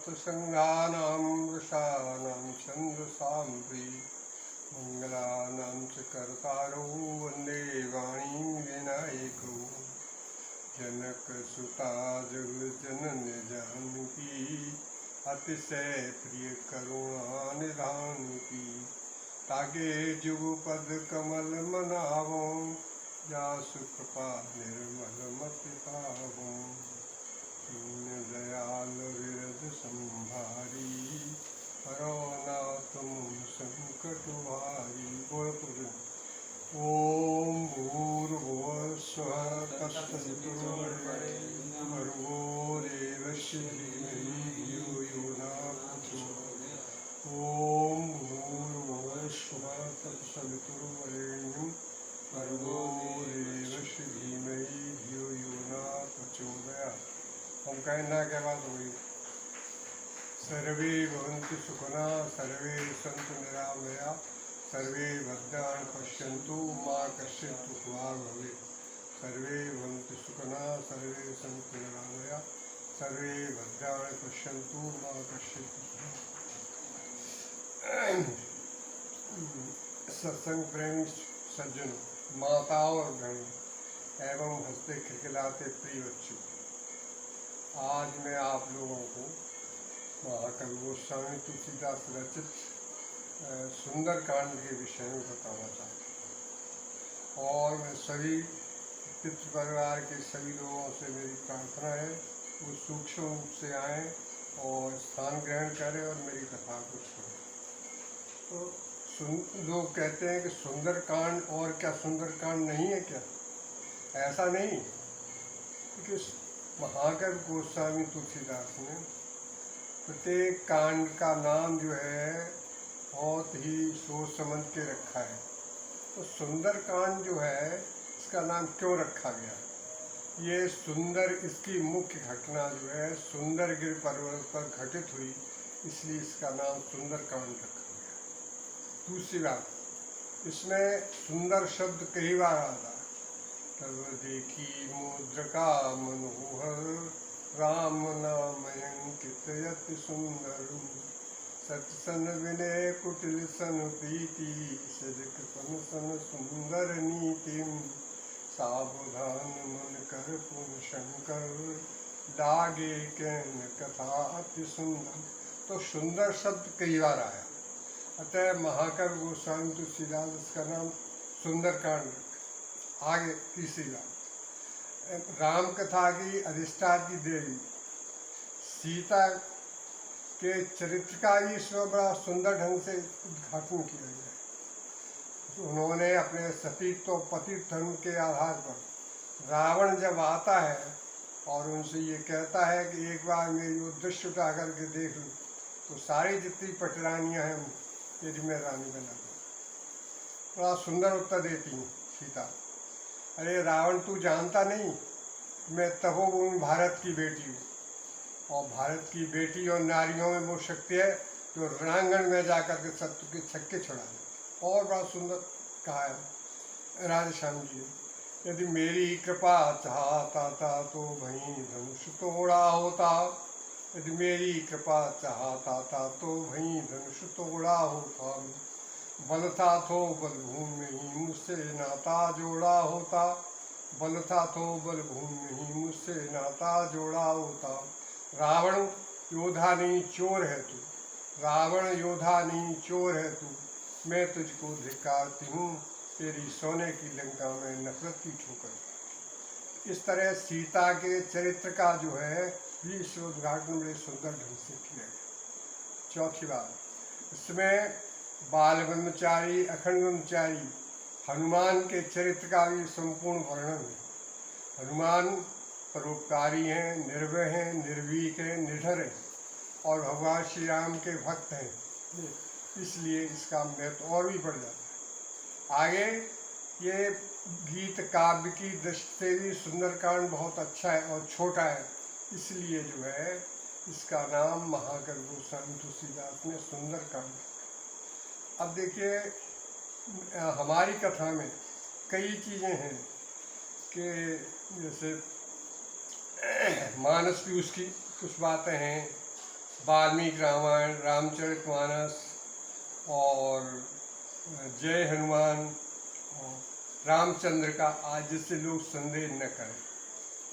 सत्संगानां वृषाणां छन्दसां वै मङ्गलानां च कर्तारौ वन्दे वाणीं विनायकौ जनकसुता जगज्जननी जानकी अतिशय प्रिय करुणा निधान की ताके जुगपद कमल मनावो जासु कृपा निर्मल मति पावो दीन दयाल विरद संभारी हरो नाथ मुम संकट भारी। बोल ओम भूर्भुवः स्वः तत्सवितुर्वरेण्यं भर्गो देवस्य धीमहि धियो यो न प्रचोदयात्। ओम भूर्भुवः स्वः तत्सवितुर्वरेण्यं भर्गो देवस्य धीमहि धियो यो न प्रचोदयात्। हम कहना के बाद हुई सर्वे भवन्तु सुखिनः सर्वे सन्तु निरामया सर्वे भद्राणि पश्यन्तु मा कश्चित् दुःखभाग् भवेत्। सर्वे भवन्तु सुखिनः सर्वे सन्तु निरामया सर्वे भद्राणि पश्यन्तु मा कश्चित् सत्संग प्रेमी सज्जन माताओं और बहनों एवं हंसते खिलखिलाते प्रिय बच्चों, आज मैं आप लोगों को महाकवि गोस्वामी तुलसीदास रचित सुंदर कांड के विषय में बताना चाहता हूँ। और मैं सभी पितृ परिवार के सभी लोगों से मेरी प्रार्थना है वो सूक्ष्म रूप से आएँ और स्थान ग्रहण करें और मेरी कथा को सुनें। तो लोग कहते हैं कि सुंदर कांड और क्या सुंदर कांड नहीं है क्या? ऐसा नहीं, क्योंकि महाकवि गोस्वामी तुलसीदास ने प्रत्येक कांड का नाम जो है बहुत ही सोच समझ के रखा है। तो सुंदर कांड जो है इसका नाम क्यों रखा गया? ये सुंदर, इसकी मुख्य घटना जो है सुंदरगिर पर्वत पर घटित हुई, इसलिए इसका नाम सुंदर कांड रखा गया। दूसरी बात, इसमें सुंदर शब्द कई बार आता है। तब देखी मुद्रिका मनोहर राम नाम अंकित यति सुंदर सत्सन विनय कुटिल सन प्रीति सजक सन सन सुंदर नीतिम सावधान मन कर पुन शंकर लागे कैन कथा अति सुंदर। तो सुंदर शब्द कई बार आया, अतः महाकवि गोस्वामी तुलसीदास इसका नाम सुंदर कांड। आगे तीसरी बात, राम कथा की अधिष्ठात्री देवी सीता के चरित्र का भी इसमें बड़ा सुंदर ढंग से उद्घाटन किया गया है। उन्होंने अपने सतीत्व पति धर्म के आधार पर रावण जब आता है और उनसे ये कहता है कि एक बार मेरी उद्देश्य उठा करके देख लूँ तो सारी जितनी पटरानियाँ हैं यदि मैं रानी बना दूँ। बड़ा सुंदर उत्तर देती हूँ सीता, अरे रावण तू जानता नहीं, मैं तपोभूमि भारत की बेटी हूँ और भारत की बेटी और नारियों में वो शक्ति है जो रणांगण में जाकर के शत्रु के छक्के छुड़ा दे। और बड़ा सुंदर कहा है राधे श्याम जी ने, यदि मेरी कृपा चाहता था तो वहीं धनुष तोड़ा होता, यदि मेरी कृपा चाहता था तो वहीं धनुष तोड़ा होता, बल था तो बलभूमि में ही मुझसे नाता जोड़ा होता, बल था तो बलभूमि में ही मुझसे नाता जोड़ा होता। रावण योद्धा नहीं चोर है तू, रावण योद्धा नहीं चोर है तू, मैं तुझको धिक्कारती हूँ तेरी सोने की लंका में नफरत की ठोकर। इस तरह सीता के चरित्र का जो है भी इस उद्घाटन बड़े सुंदर ढंग से किया गया। चौथी बात, इसमें बाल ब्रह्मचारी अखंड ब्रह्मचारी हनुमान के चरित्र का भी संपूर्ण वर्णन है। हनुमान परोपकारी हैं, निर्भय हैं, निर्भीक हैं, निडर हैं और भगवान श्री राम के भक्त हैं, इसलिए इसका महत्व और भी बढ़ जाता है। आगे ये गीत काव्य की दृष्टि से भी सुंदरकांड बहुत अच्छा है और छोटा है, इसलिए जो है इसका नाम महाकवि गोस्वामी तुलसीदास ने सुंदरकांड। अब देखिए हमारी कथा में कई चीज़ें हैं कि जैसे मानस की उसकी कुछ बातें हैं वाल्मीकि रामायण, रामचरितमानस और जय हनुमान और रामचंद्र का आज जिससे लोग संदेह न करें।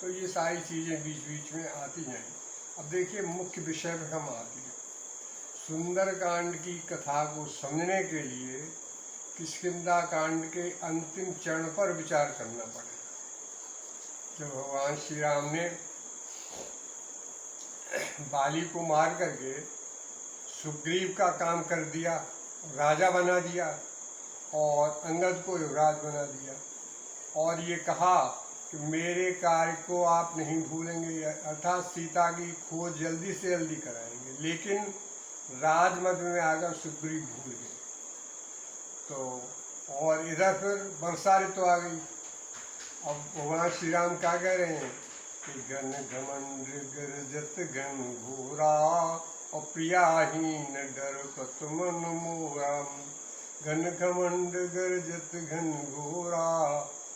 तो ये सारी चीज़ें बीच बीच में आती हैं। अब देखिए मुख्य विषय पर हम आते हैं। सुंदरकांड की कथा को समझने के लिए किष्किंधा कांड के अंतिम चरण पर विचार करना पड़ेगा। जब भगवान श्री राम ने बाली को मार करके सुग्रीव का काम कर दिया, राजा बना दिया और अंगद को युवराज बना दिया और ये कहा कि मेरे कार्य को आप नहीं भूलेंगे, अर्थात सीता की खोज जल्दी से जल्दी कराएंगे। लेकिन राजमत में आकर सुग्रीव भूल गए। तो और इधर फिर वर्षा ऋतु आ गई। अब भगवान श्री राम क्या कह रहे हैं कि घन घमंड गरजत घन घोरा और प्रियाहीन डरपत मन मोरा। घन घमंड गरजत घन घोरा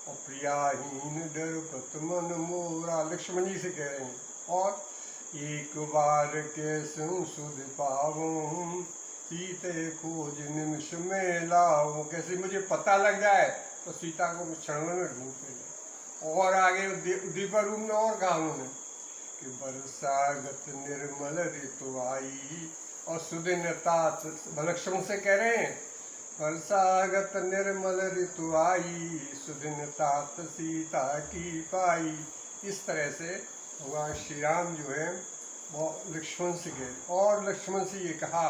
और प्रियाहीन डरपत मन मोरा, लक्ष्मण जी से कह रहे हैं। और एक बार के सुध पाऊं सीते खोज निमिष में लाऊं, कैसे मुझे पता लग जाए तो सीता को क्षण में ढूंढते जाए। और आगे दीपर रूप में और कहा उन्होंने कि बरसागत निर्मल ऋतु आई और सुदिन तात, लक्ष्मण से कह रहे हैं बरसागत निर्मल ऋतु आई सुदिन तात सीता की पाई। इस तरह से भगवान श्री राम जो है वो लक्ष्मण से गए और लक्ष्मण से ये कहा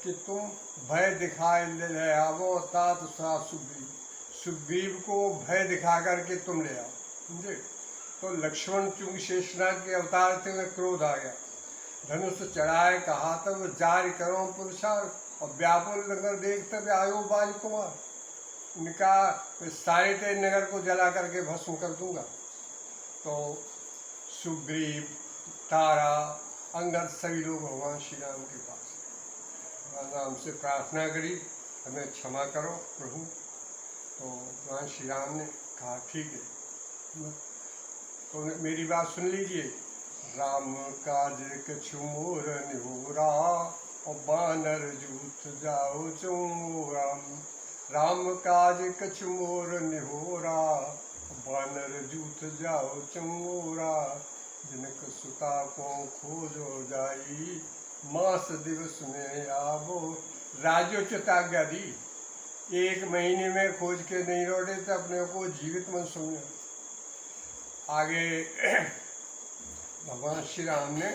कि तुम भय दिखाए ले आवो तात सा सुग्रीव, सुग्रीव को भय दिखा करके तुम ले आओ। समझे? तो लक्ष्मण चूंकि शेषनाग के अवतार थे में क्रोध आ गया, धनुष चढ़ाए कहा तब जारी करो पुरुषार्थ और व्याकुल नगर देख तब आयो बाल कुमार। उनका सारे तेज नगर को जला करके भस्म कर दूंगा। तो सुग्रीव, तारा, अंगद सभी लोग भगवान श्री राम के पास राम से प्रार्थना करी, हमें क्षमा करो प्रभु। तो भगवान श्री राम ने कहा ठीक है, तो मेरी बात सुन लीजिए। राम काज कछु मोर निहोरा और बानर जूथ जाओ चोरा। राम काज कछु मोर निहोरा बानर जूथ जाओ चोरा। जनक सुता को खोजो जाई मास दिवस में आवो। राज्योचित आज्ञा दी, 1 महीने में खोज के नहीं लौटे तो अपने को जीवित मन समझो। आगे भगवान श्री राम ने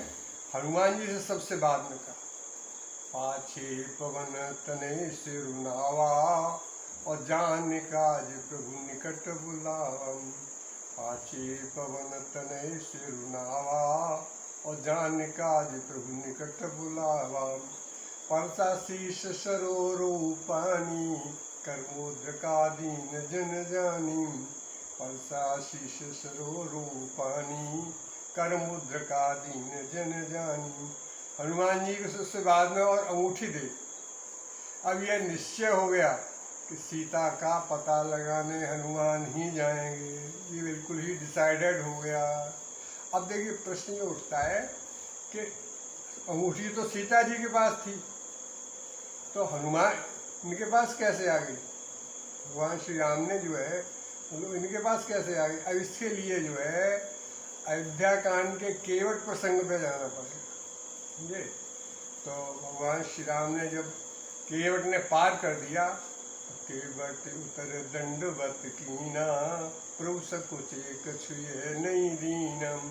हनुमान जी से सबसे बाद में कहा पाछे पवन तने सिरुनावा और जान काज प्रभु निकट बुलावम। पाछे पवन तने सिरुनावा और जान काज प्रभु निकट बुलावा। परसा शीश सरोरो पानी कर्मोद्र का दीन जन जानी। परसा शीश सरोरो पानी कर्मोद्र का दीन जन जानी। हनुमान जी को सबसे बाद में और अंगूठी दे। अब यह निश्चय हो गया कि सीता का पता लगाने हनुमान ही जाएंगे, ये बिल्कुल ही डिसाइडेड हो गया। अब देखिए प्रश्न ये उठता है कि अंगूठी तो सीता जी के पास थी, तो हनुमान इनके पास कैसे आ गई? भगवान श्री राम ने जो है इनके पास कैसे आ गई? अब इसके लिए जो है अयोध्या कांड के केवट प्रसंग पे जाना पड़ेगा। समझे? तो भगवान श्री राम ने जब केवट ने पार कर दिया, केवट उतर दंडवत कीना प्रभु सकुच कछुए नहीं दीनम।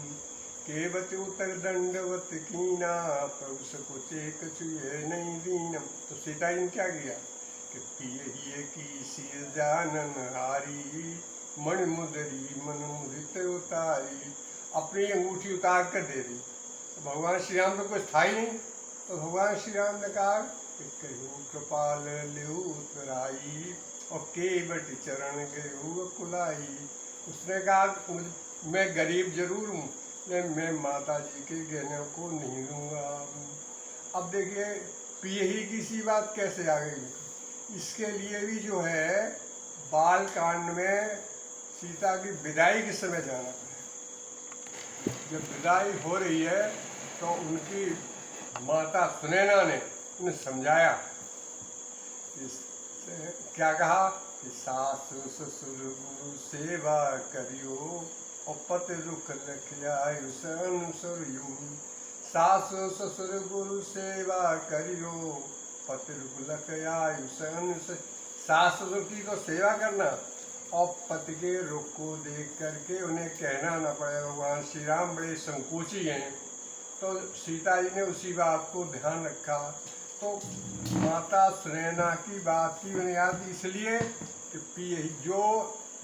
केवट उतर दंडवत कीना प्रभु सकुच कछुए नहीं दीनम। तो सीता जी ने क्या किया कि पिए की सिर जानन हारी मन मुदरी मन मुदित उतारी। अपनी अंगूठी उतार कर दे दी। तो भगवान श्री राम तो कुछ था ही नहीं। तो भगवान श्री राम ने कहा कहू कृपाल लेऊ उतराई और केवट चरण गयू कुलाई। उसने कहा मैं गरीब जरूर हूँ लेकिन मैं माता जी के गहनों को नहीं लूँगा। अब देखिए पिए ही किसी बात कैसे आ गई? इसके लिए भी जो है बाल कांड में सीता की विदाई के समय जाना पड़ेगा। जब विदाई हो रही है तो उनकी माता सुनैना ने उन्हें समझाया। क्या कहा कि सासु ससुर गुरु सेवा करियो और पति रुख लखियायु अनुसरियो। सासु ससुर गुरु सेवा करियो पति रुख लखियायु अनुसरियो। सास ससुर की तो सेवा करना और पति के रुख को देख करके उन्हें कहना न पड़े। भगवान श्री राम बड़े संकोची हैं, तो सीता जी ने उसी बात को ध्यान रखा। तो माता सुनैना की बात की बुनियाद इसलिए कि जो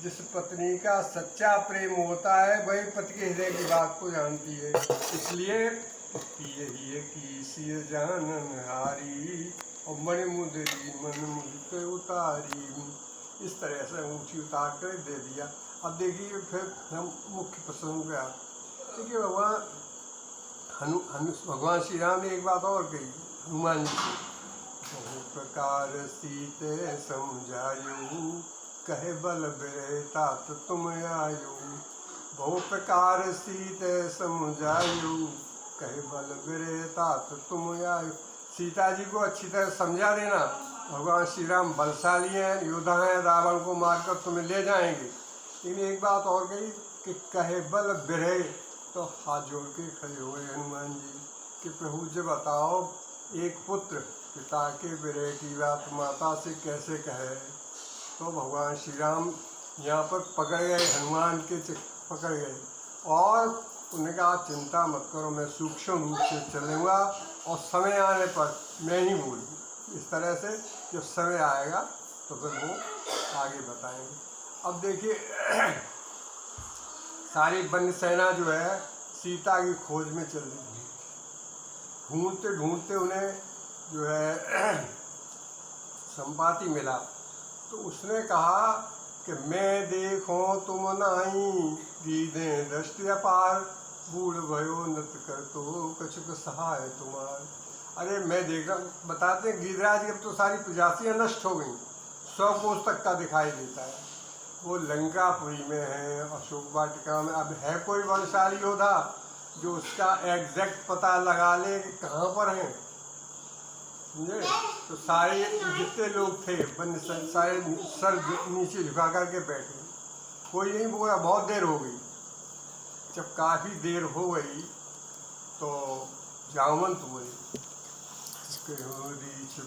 जिस पत्नी का सच्चा प्रेम होता है वही पति के हृदय की बात को जानती है। इसलिए यही की सिय जानन हारी और मन मुदरी मन मुझ उतारी, इस तरह से ऊँची उतार कर दे दिया। अब देखिए फिर हम मुख्य प्रसंग पे आते। देखिए भगवान श्री राम ने एक बात और कही हनुमान जी को, बहु प्रकार सीते समझायु कहे बल बिरे तात तुम आयु। बहु प्रकार सीते समझायु कहे बल बिरे तात तुम आयु। सीता जी को अच्छी तरह समझा देना, भगवान श्री राम बलशाली हैं, योद्धा हैं, रावण को मारकर तुम्हें ले जाएंगे। लेकिन एक बात और कही कि कहे बल बिरे, तो हाथ जोड़ के खड़े हुए हनुमान जी कि प्रभु जी बताओ एक पुत्र पिता के विरह की बात माता से कैसे कहे। तो भगवान श्री राम यहाँ पर पकड़ गए, हनुमान के पकड़ गए और उन्होंने कहा चिंता मत करो, मैं सूक्ष्म रूप से चलूँगा और समय आने पर मैं ही बोलूँ। इस तरह से जब समय आएगा तो फिर वो आगे बताएंगे। अब देखिए सारी वन सेना जो है सीता की खोज में चल रही है। ढूंढते ढूंढते उन्हें जो है संपाति मिला, तो उसने कहा कि मैं देखो तुम नाही गीधे दृष्टि अपार बूढ़ भयो नृत्य कर तो कछुक सहाय तुम्हार। अरे मैं देख रहा, बताते हैं गीधराज की अब तो सारी प्रजातियाँ नष्ट हो गई, 100 कोस तक का दिखाई देता है। वो लंकापुरी में है, अशोक वाटिका में। अब है कोई बलशाली योद्धा जो उसका एग्जैक्ट पता लगा ले कि कहाँ पर हैं, समझे। तो सारे जितने लोग थे सारे सर नीचे झुका करके बैठे, कोई नहीं बोला। बहुत देर हो गई। जब काफ़ी देर हो गई तो जामवंत बोले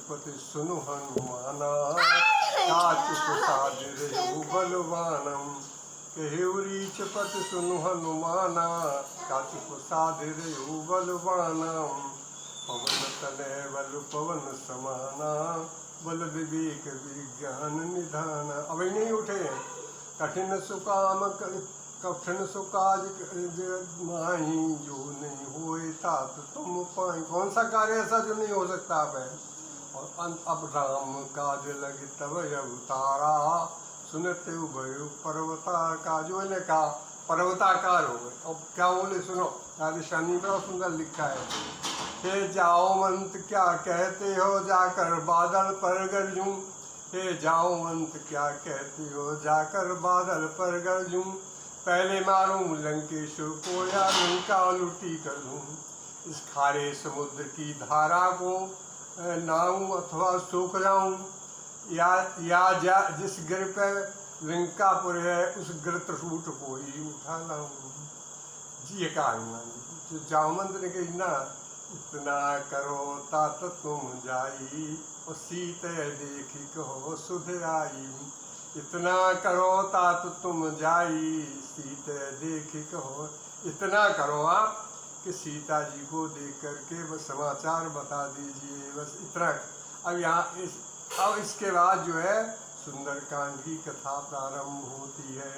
पति सुनु हनुमाना बलवानम। केहूरीच पति सुनु हनुमाना काचुक साधिरयु बलवानम। पवन तनय बल पवन समाना बल विवेक विज्ञान निधान। अब नहीं उठे, कठिन सुकाम कठिन सुकाज नहीं जो नहीं होए तात तुम पाए। कौन सा कार्य ऐसा जो नहीं हो सकता आप है। और अब राम काज लगे तब अवतारा सुनते उभय पर्वतार का। जो ने कहा पर्वताकार हो गए। अब क्या बोले सुनो, राजस्थानी बड़ा सुंदर लिखा है। हे जाओवंत क्या कहते हो जाकर बादल पर गरजूं। हे जाओवंत क्या कहते हो जाकर बादल पर गरजूं। पहले मारूं लंकेश्वर को या लंका लुटी कर दूं। इस खारे समुद्र की धारा को नहाऊं अथवा सूख जाऊं, या जिस गिर पर लंकापुर है उस गिर त्रिकूट को ही उठा लाऊं। जी ये कहा हनुमान जी। जो जामवंत ने कही ना, इतना करो तात तुम जाई और सीते देखी कहो सुध आई। इतना करो तात तुम जाई सीते देखी कहो। इतना करो आप कि सीता जी को देख करके बस समाचार बता दीजिए, बस इतना। अब यहाँ अब इसके बाद जो है सुंदरकांड की कथा प्रारंभ होती है।